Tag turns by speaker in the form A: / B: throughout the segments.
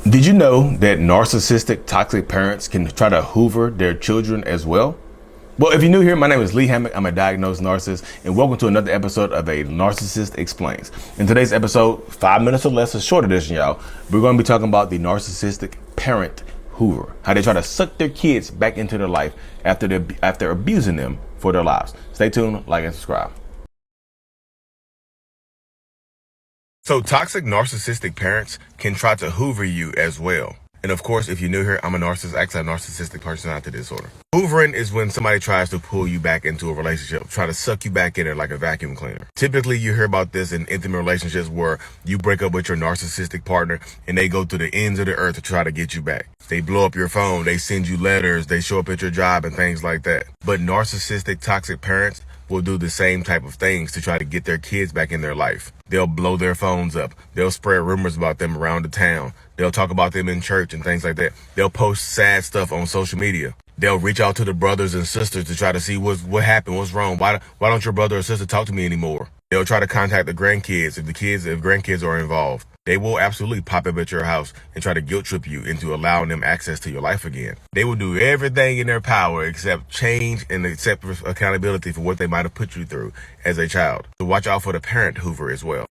A: Did you know that narcissistic, toxic parents can try to hoover their children as well? Well, if you're new here, my name is Lee Hammock. I'm a diagnosed narcissist, and welcome to another episode of A Narcissist Explains. In today's episode, 5 minutes or less, a short edition, y'all, we're going to be talking about the narcissistic parent hoover, how they try to suck their kids back into their life after abusing them for their lives. Stay tuned, like, and subscribe. So toxic narcissistic parents can try to hoover you as well. And of course, if you're new here, I'm a narcissist, actually a narcissistic personality disorder. Hoovering is when somebody tries to pull you back into a relationship, try to suck you back in there like a vacuum cleaner. Typically, you hear about this in intimate relationships where you break up with your narcissistic partner and they go to the ends of the earth to try to get you back. They blow up your phone, they send you letters, they show up at your job and things like that. But narcissistic toxic parents will do the same type of things to try to get their kids back in their life. They'll blow their phones up. They'll spread rumors about them around the town. They'll talk about them in church and things like that. They'll post sad stuff on social media. They'll reach out to the brothers and sisters to try to see what happened, what's wrong. Why don't your brother or sister talk to me anymore? They'll try to contact the grandkids if grandkids are involved. They will absolutely pop up at your house and try to guilt trip you into allowing them access to your life again. They will do everything in their power except change and accept accountability for what they might have put you through as a child. So watch out for the parent hoover as well.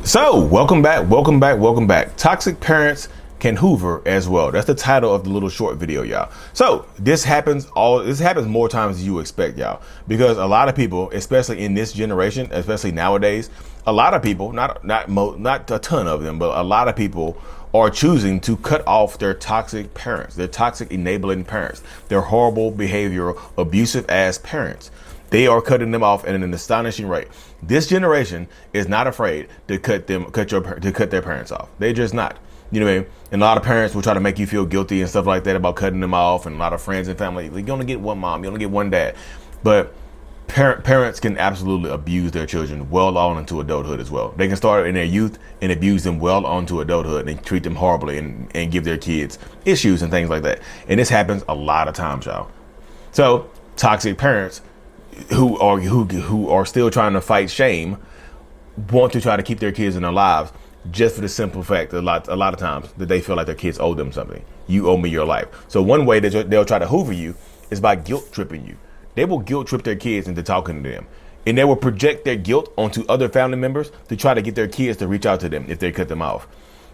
A: So welcome back. Toxic parents can hoover as well. That's the title of the little short video, y'all. So this happens more times than you expect, y'all, because a lot of people, especially in this generation, especially nowadays, a lot of people, not a ton of them, but a lot of people are choosing to cut off their toxic parents, their toxic enabling parents, their horrible behavioral, abusive ass parents. They are cutting them off at an astonishing rate. This generation is not afraid to cut their parents off. They're just not. You know what I mean? And a lot of parents will try to make you feel guilty and stuff like that about cutting them off. And a lot of friends and family, you only get one mom, you only get one dad. But parents can absolutely abuse their children well on into adulthood as well. They can start in their youth and abuse them well on to adulthood and treat them horribly and give their kids issues and things like that. And this happens a lot of times, y'all. So toxic parents who are still trying to fight shame want to try to keep their kids in their lives, just for the simple fact that a lot of times that they feel like their kids owe them something. You owe me your life. So one way that they'll try to hoover you is by guilt tripping you. They will guilt trip their kids into talking to them, and they will project their guilt onto other family members to try to get their kids to reach out to them if they cut them off.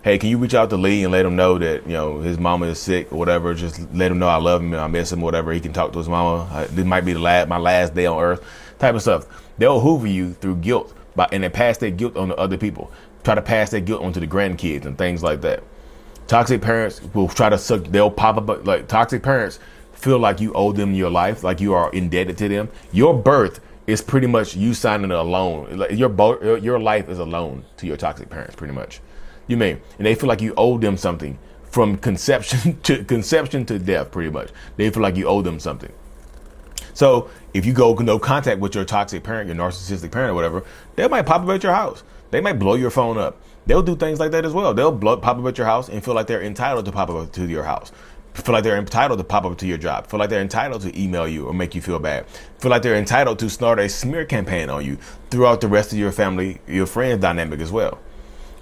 A: Hey, can you reach out to Lee and let him know that, you know, his mama is sick or whatever? Just let him know I love him and I miss him, whatever. He can talk to his mama. This might be my last day on earth, type of stuff. They'll hoover you through guilt, and they pass their guilt on to other people. Try to pass their guilt onto the grandkids and things like that. Toxic parents will try to suck. They'll pop up like toxic parents feel like you owe them your life, like you are indebted to them. Your birth is pretty much you signing a loan. Like your life is a loan to your toxic parents, pretty much. You mean, and they feel like you owe them something from conception to death, pretty much. They feel like you owe them something. So if you go no contact with your toxic parent, your narcissistic parent or whatever, they might pop up at your house. They might blow your phone up. They'll do things like that as well. They'll pop up at your house and feel like they're entitled to pop up to your house. Feel like they're entitled to pop up to your job. Feel like they're entitled to email you or make you feel bad. Feel like they're entitled to start a smear campaign on you throughout the rest of your family, your friends dynamic as well.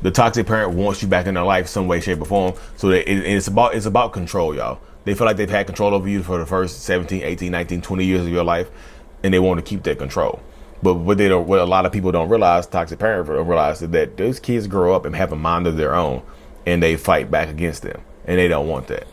A: The toxic parent wants you back in their life some way, shape, or form. So it's about control, y'all. They feel like they've had control over you for the first 17, 18, 19, 20 years of your life, and they want to keep that control. But what a lot of people don't realize, toxic parents don't realize, is that those kids grow up and have a mind of their own, and they fight back against them, and they don't want that.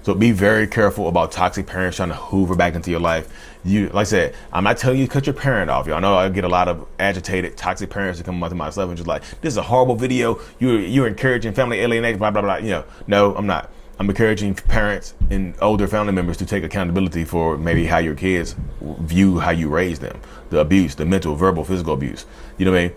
A: So be very careful about toxic parents trying to hoover back into your life. Like I said, I'm not telling you to cut your parent off. Y'all know I get a lot of agitated toxic parents that come up to myself and just like, this is a horrible video. You're encouraging family alienation, blah, blah, blah. You know, no, I'm not. I'm encouraging parents and older family members to take accountability for maybe how your kids view how you raise them, the abuse, the mental, verbal, physical abuse. You know what I mean?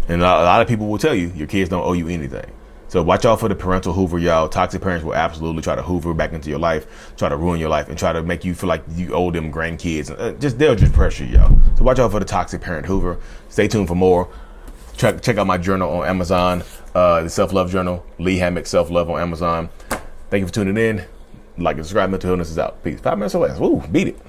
A: And a lot of people will tell you your kids don't owe you anything. So watch out for the parental hoover, y'all. Toxic parents will absolutely try to hoover back into your life, try to ruin your life, and try to make you feel like you owe them grandkids. They'll just pressure you, y'all. So watch out for the toxic parent hoover. Stay tuned for more. Check out my journal on Amazon, the Self-Love Journal, Lee Hammock Self-Love on Amazon. Thank you for tuning in. Like and subscribe. Mental Illness is out. Peace. 5 minutes or less. Woo, beat it.